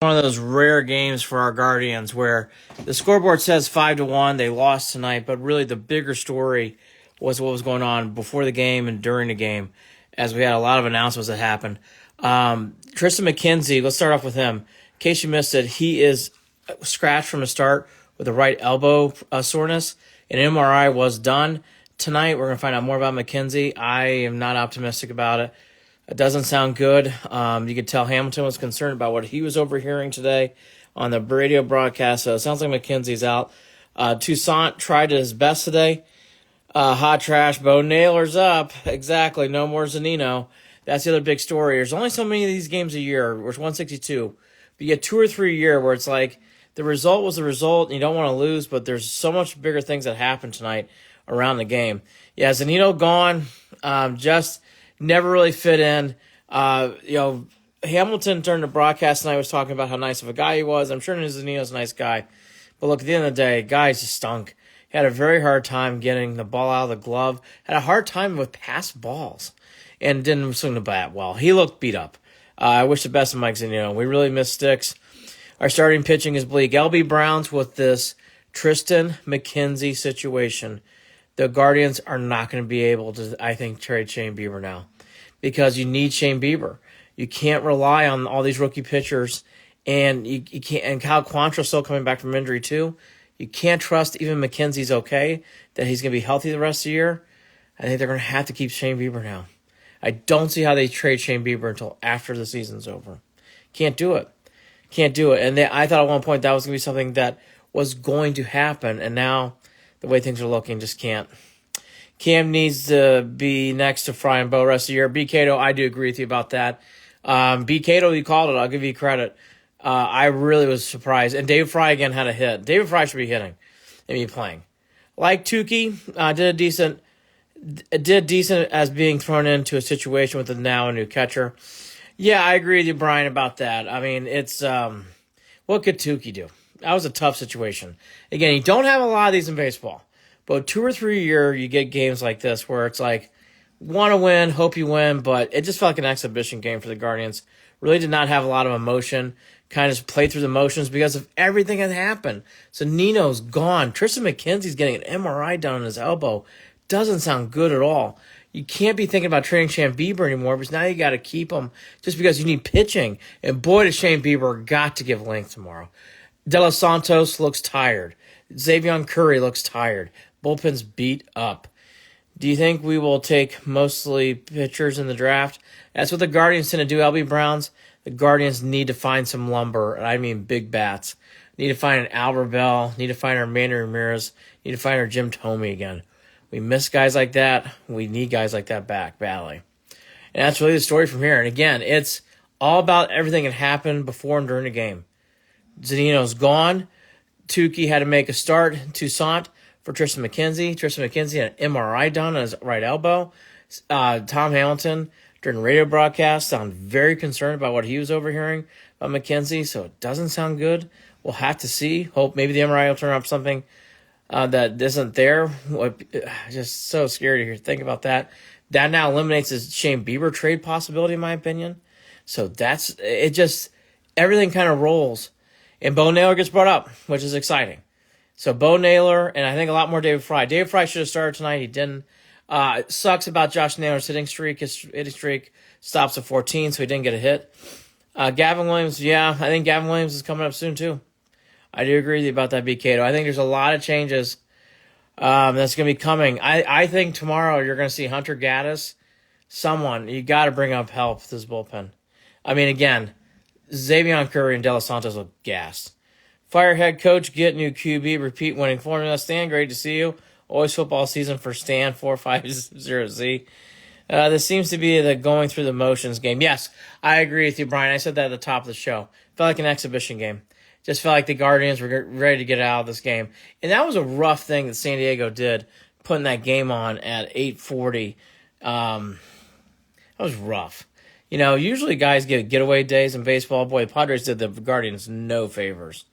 One of those rare games for our Guardians where the scoreboard says 5-1. They lost tonight, but really the bigger story was what was going on before the game and during the game, as we had a lot of announcements that happened. Triston McKenzie, let's start off with him. In case you missed it, he is scratched from the start with a right elbow soreness. An MRI was done tonight. We're going to find out more about McKenzie. I am not optimistic about it. It doesn't sound good. You could tell Hamilton was concerned about what he was overhearing today on the radio broadcast. So it sounds like McKenzie's out. Toussaint tried his best today. Hot trash. Bo Naylor's up. Exactly. No more Zunino. That's the other big story. There's only so many of these games a year. There's 162. But you get 2 or 3 a year where it's like the result was the result and you don't want to lose, but there's so much bigger things that happened tonight around the game. Yeah, Zunino gone. Just never really fit in. Hamilton during the broadcast tonight was talking about how nice of a guy he was. I'm sure Zunino's a nice guy. But look, at the end of the day, guys just stunk. He had a very hard time getting the ball out of the glove. Had a hard time with pass balls. And didn't swing the bat well. He looked beat up. I wish the best of Mike Zunino. We really miss Sticks. Our starting pitching is bleak. LB Browns with this Triston McKenzie situation. The Guardians are not going to be able to, I think, trade Shane Bieber now because you need Shane Bieber. You can't rely on all these rookie pitchers, and you can't. And Kyle Quantrill's still coming back from injury too. You can't trust even McKenzie's okay that he's going to be healthy the rest of the year. I think they're going to have to keep Shane Bieber now. I don't see how they trade Shane Bieber until after the season's over. Can't do it. And I thought at one point that was going to be something that was going to happen, and now the way things are looking, just can't. Cam needs to be next to Fry and Bo the rest of the year. B. Cato, I do agree with you about that. B. Cato, you called it. I'll give you credit. I really was surprised. And David Fry again had a hit. David Fry should be hitting and be playing. Like Tukey, did decent as being thrown into a situation with now a new catcher. Yeah, I agree with you, Brian, about that. I mean, it's what could Tukey do? That was a tough situation. Again, you don't have a lot of these in baseball, but 2 or 3 a year you get games like this where it's like, want to win, hope you win, but it just felt like an exhibition game for the Guardians. Really did not have a lot of emotion. Kind of just played through the motions because of everything that happened. So Nino's gone. Triston McKenzie's getting an MRI done on his elbow. Doesn't sound good at all. You can't be thinking about trading Shane Bieber anymore because now you got to keep him just because you need pitching. And boy, does Shane Bieber got to give length tomorrow. De Los Santos looks tired. Xavier Curry looks tired. Bullpen's beat up. Do you think we will take mostly pitchers in the draft? That's what the Guardians tend to do, LB Browns. The Guardians need to find some lumber, and I mean big bats. Need to find an Albert Bell. Need to find our Manny Ramirez. Need to find our Jim Thome again. We miss guys like that. We need guys like that back badly. And that's really the story from here. And again, it's all about everything that happened before and during the game. Zunino's gone. Tukey had to make a start. Toussaint for Triston McKenzie. Triston McKenzie had an MRI done on his right elbow. Tom Hamilton, during the radio broadcast, sounded very concerned about what he was overhearing about McKenzie, so it doesn't sound good. We'll have to see. Hope maybe the MRI will turn up something that isn't there. Just so scary to think about that. That now eliminates the Shane Bieber trade possibility, in my opinion. So that's it. Just everything kind of rolls. And Bo Naylor gets brought up, which is exciting. So Bo Naylor, and I think a lot more David Fry. David Fry should have started tonight. He didn't. It sucks about Josh Naylor's hitting streak. His hitting streak stops at 14, so he didn't get a hit. Gavin Williams, yeah, I think Gavin Williams is coming up soon too. I do agree with you about that, B. Cato. I think there's a lot of changes that's going to be coming. I think tomorrow you're going to see Hunter Gaddis. Someone, you got to bring up help with this bullpen. I mean, again, Xavier Curry and De Los Santos look gassed. Fire head coach, get new QB, repeat winning formula. Stan, great to see you. Always football season for Stan, 450Z. This seems to be the going through the motions game. Yes, I agree with you, Brian. I said that at the top of the show. Felt like an exhibition game. Just felt like the Guardians were ready to get out of this game. And that was a rough thing that San Diego did, putting that game on at 8:40. That was rough. You know, usually guys get getaway days in baseball. Boy, the Padres did the Guardians no favors.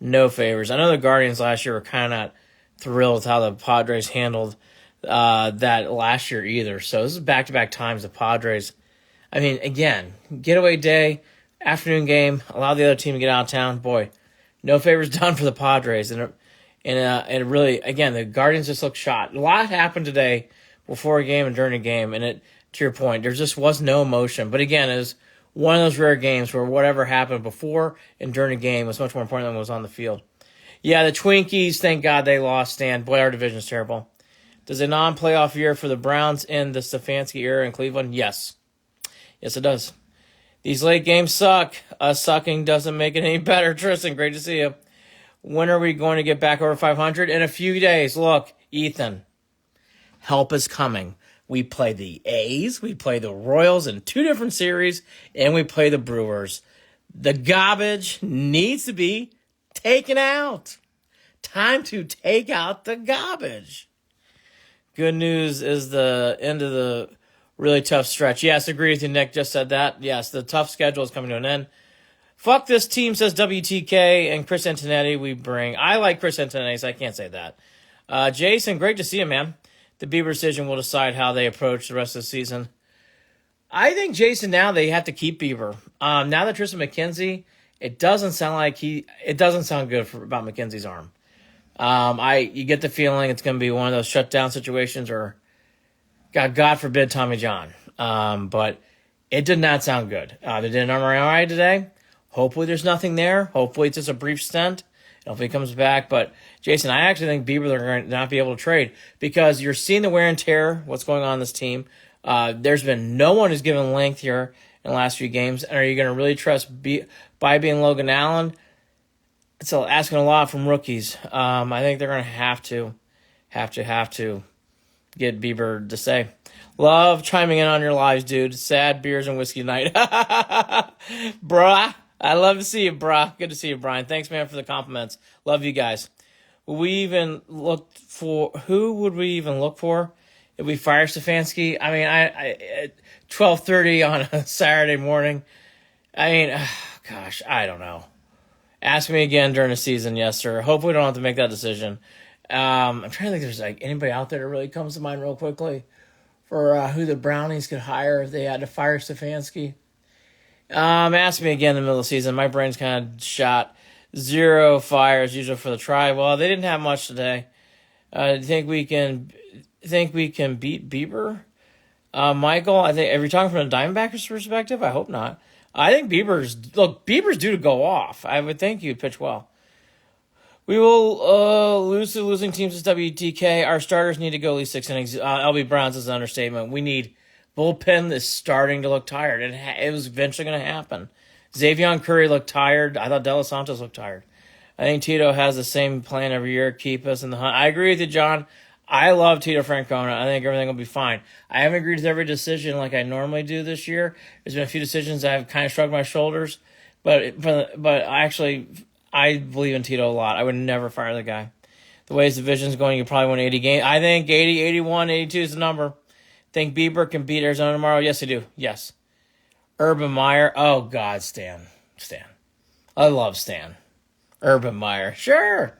No favors. I know the Guardians last year were kind of not thrilled with how the Padres handled that last year either. So this is back-to-back times the Padres. I mean, again, getaway day, afternoon game. Allow the other team to get out of town. Boy, no favors done for the Padres. And really, again, the Guardians just look shot. A lot happened today before a game and during a game. And to your point, there just was no emotion. But again, it was one of those rare games where whatever happened before and during a game was much more important than what was on the field. Yeah, the Twinkies, thank God they lost, Stan. Boy, our division's terrible. Does a non-playoff year for the Browns end the Stefanski era in Cleveland? Yes. Yes, it does. These late games suck. Us sucking doesn't make it any better. Triston, great to see you. When are we going to get back over 500? In a few days. Look, Ethan, help is coming. We play the A's, we play the Royals in 2 different series, and we play the Brewers. The garbage needs to be taken out. Time to take out the garbage. Good news is the end of the really tough stretch. Yes, agree with you, Nick. Just said that. Yes, the tough schedule is coming to an end. Fuck this team, says WTK, and Chris Antonetti we bring. I like Chris Antonetti, so I can't say that. Jason, great to see you, man. The Bieber decision will decide how they approach the rest of the season. I think, Jason, now they have to keep Bieber. Now that Triston McKenzie, it doesn't sound good about McKenzie's arm. You get the feeling it's going to be one of those shutdown situations or, God forbid, Tommy John. But it did not sound good. They did an MRI today. Hopefully there's nothing there. Hopefully it's just a brief stint. Hopefully he comes back. But, Jason, I actually think Bieber they're going to not be able to trade because you're seeing the wear and tear, what's going on in this team. There's been no one who's given length here in the last few games. And are you going to really trust Bybee and Logan Allen? It's asking a lot from rookies. I think they're going to have to get Bieber to say. Love chiming in on your lives, dude. Sad beers and whiskey night. Bruh. I love to see you, bruh. Good to see you, Brian. Thanks, man, for the compliments. Love you guys. Who would we even look for if we fire Stefanski? I mean, I 12:30 on a Saturday morning. I mean, gosh, I don't know. Ask me again during the season, yes, sir. Hopefully we don't have to make that decision. I'm trying to think if there's anybody out there that really comes to mind real quickly for who the Brownies could hire if they had to fire Stefanski. Ask me again in the middle of the season. My brain's kind of shot. 0 fires usual for the Tribe. Well, they didn't have much today. Do you think we can beat Bieber? Michael, I think, are we talking from a Diamondbacks perspective? I hope not. I think Bieber's due to go off. I would think he'd pitch well. We will lose to losing teams as WTK. Our starters need to go at least 6 innings. LB Browns is an understatement. We need bullpen is starting to look tired. It was eventually going to happen. Xavier Curry looked tired. I thought De Los Santos looked tired. I think Tito has the same plan every year, keep us in the hunt. I agree with you, John. I love Tito Francona. I think everything will be fine. I haven't agreed with every decision like I normally do this year. There's been a few decisions I've kind of shrugged my shoulders. But I believe in Tito a lot. I would never fire the guy. The way his division's going, you probably win 80 games. I think 80, 81, 82 is the number. Think Bieber can beat Arizona tomorrow? Yes, I do. Yes. Urban Meyer. Oh, God, Stan. I love Stan. Urban Meyer. Sure.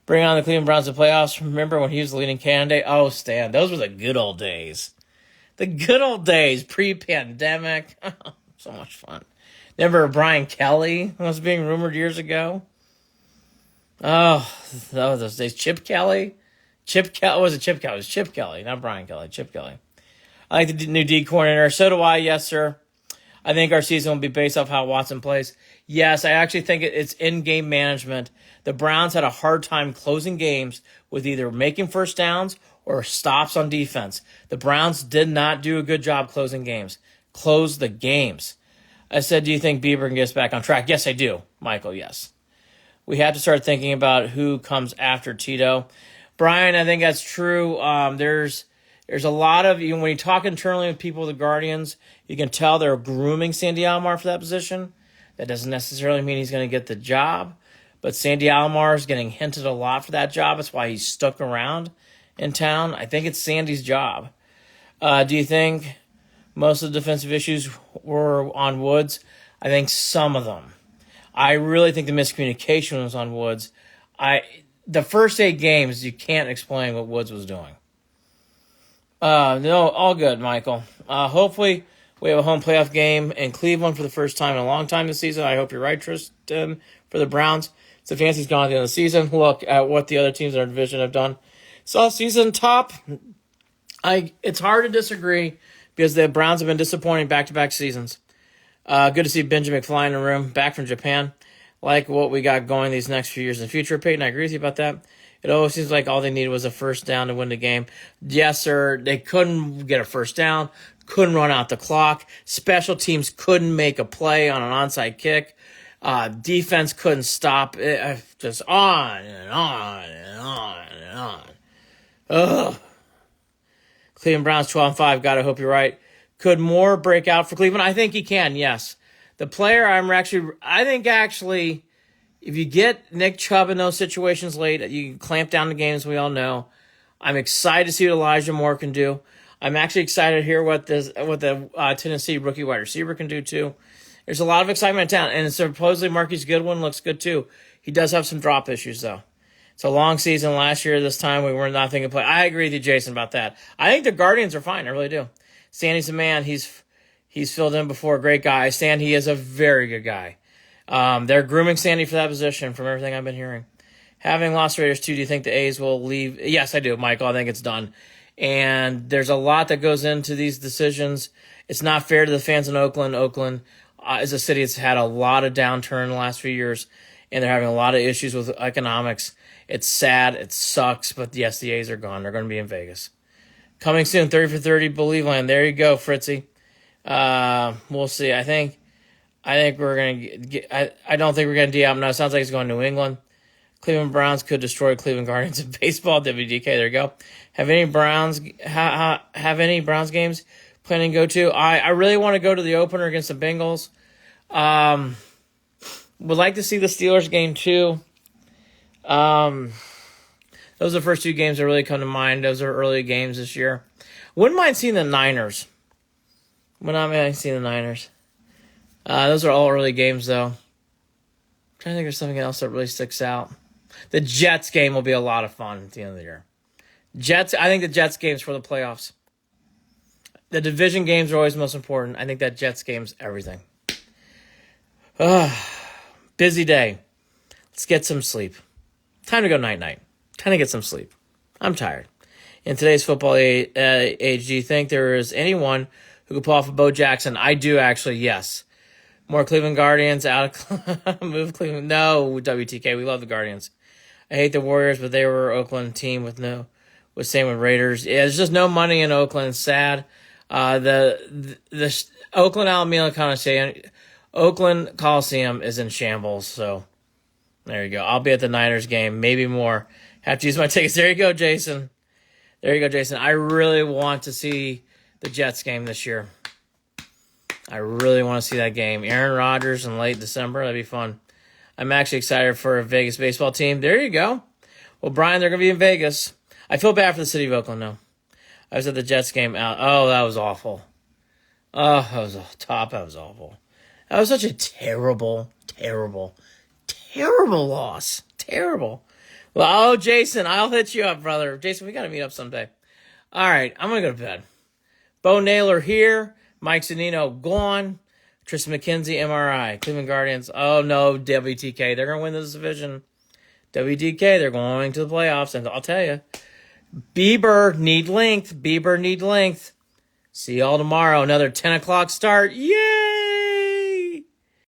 Bring on the Cleveland Browns to playoffs. Remember when he was the leading candidate? Oh, Stan. Those were the good old days. The good old days, pre-pandemic. So much fun. Remember Brian Kelly was being rumored years ago? Oh, those days. Chip Kelly. It was Chip Kelly, not Brian Kelly. Chip Kelly. I like the new D coordinator. So do I, yes, sir. I think our season will be based off how Watson plays. Yes, I actually think it's in-game management. The Browns had a hard time closing games with either making first downs or stops on defense. The Browns did not do a good job closing games. Close the games. I said, do you think Bieber can get us back on track? Yes, I do. Michael, yes. We have to start thinking about who comes after Tito. Brian, I think that's true. There's a lot of, when you talk internally with people with the Guardians, you can tell they're grooming Sandy Alomar for that position. That doesn't necessarily mean he's going to get the job, but Sandy Alomar is getting hinted a lot for that job. That's why he's stuck around in town. I think it's Sandy's job. Do you think most of the defensive issues were on Woods? I think some of them. I really think the miscommunication was on Woods. The first 8 games, you can't explain what Woods was doing. No, all good, Michael. Hopefully We have a home playoff game in Cleveland for the first time in a long time this season. I hope you're right, Tristan, for the Browns. Stefanski's gone at the end of the season. Look at what the other teams in our division have done. Soft season top. It's hard to disagree because the Browns have been disappointing back-to-back seasons. Good to see Benjamin McFly in the room, back from Japan. Like what we got going these next few years in the future. Peyton, I agree with you about that. It always seems like all they needed was a first down to win the game. Yes, sir, they couldn't get a first down, couldn't run out the clock. Special teams couldn't make a play on an onside kick. Defense couldn't stop it. Just on and on and on and on. Ugh. Cleveland Browns 12-5. God, I hope you're right. Could Moore break out for Cleveland? I think he can, yes. The player I think actually, if you get Nick Chubb in those situations late, you can clamp down the games, we all know. I'm excited to see what Elijah Moore can do. I'm actually excited to hear what the Tennessee rookie wide receiver can do too. There's a lot of excitement in town, and supposedly Marquise Goodwin looks good too. He does have some drop issues though. It's a long season. Last year, this time, we were not thinking play. I agree with you, Jason, about that. I think the Guardians are fine. I really do. Sandy's a man. He's filled in before. A great guy. Sandy is a very good guy. They're grooming Sandy for that position from everything I've been hearing. Having lost Raiders too, do you think the A's will leave? Yes, I do, Michael. I think it's done. And there's a lot that goes into these decisions. It's not fair to the fans in Oakland. Oakland is a city that's had a lot of downturn in the last few years, and they're having a lot of issues with economics. It's sad. It sucks. But yes, the A's are gone. They're going to be in Vegas. Coming soon, 30 for 30, Believeland. There you go, Fritzy. We'll see. I think we're going to get. I don't think we're going to D out. No, it sounds like it's going to New England. Cleveland Browns could destroy Cleveland Guardians in baseball. WDK, there you go. Have any Browns games planning to go to? I really want to go to the opener against the Bengals. Would like to see the Steelers game too. Those are the first two games that really come to mind. Those are early games this year. Wouldn't mind seeing the Niners. Those are all early games, though. I'm trying to think of something else that really sticks out. The Jets game will be a lot of fun at the end of the year. I think the Jets game's for the playoffs. The division games are always most important. I think that Jets game's everything. Busy day. Let's get some sleep. Time to go night-night. Time to get some sleep. I'm tired. In today's football age, do you think there is anyone who could pull off a Bo Jackson? I do, actually, yes. More Cleveland Guardians out of move Cleveland. No, WTK, we love the Guardians. I hate the Warriors, but they were an Oakland team with same with Raiders. Yeah, there's just no money in Oakland. It's sad. The Oakland Alameda Oakland Coliseum is in shambles, so there you go. I'll be at the Niners game, maybe more. Have to use my tickets. There you go, Jason. I really want to see the Jets game this year. I really want to see that game. Aaron Rodgers in late December. That'd be fun. I'm actually excited for a Vegas baseball team. There you go. Well, Brian, they're going to be in Vegas. I feel bad for the city of Oakland, though. I was at the Jets game out. Oh, that was awful. Oh, that was that was awful. That was such a terrible loss. Terrible. Well, Jason, I'll hit you up, brother. Jason, we got to meet up someday. All right, I'm going to go to bed. Bo Naylor here. Mike Zunino gone. Triston McKenzie, MRI. Cleveland Guardians. Oh, no, WTK. They're going to win this division. WTK, they're going to the playoffs. And I'll tell you, Bieber need length. See y'all tomorrow. Another 10 o'clock start. Yeah!